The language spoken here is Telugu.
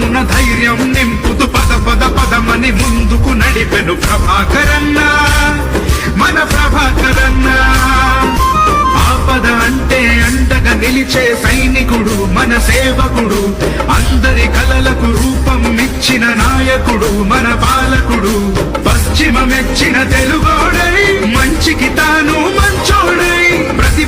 మనమున ధైర్యం నింపుతూ పద పద పదమని ముందుకు నడిపెను ప్రభాకరన్న, మన ప్రభాకరన్న. ఆపద అంటే అండగా నిలిచే సైనికుడు, మన సేవకుడు, అందరి కలలకు రూపం ఇచ్చిన నాయకుడు, మన పాలకుడు. పశ్చిమ మెచ్చిన తెలుగోడై, మంచికి తాను మంచోడై, ప్రతి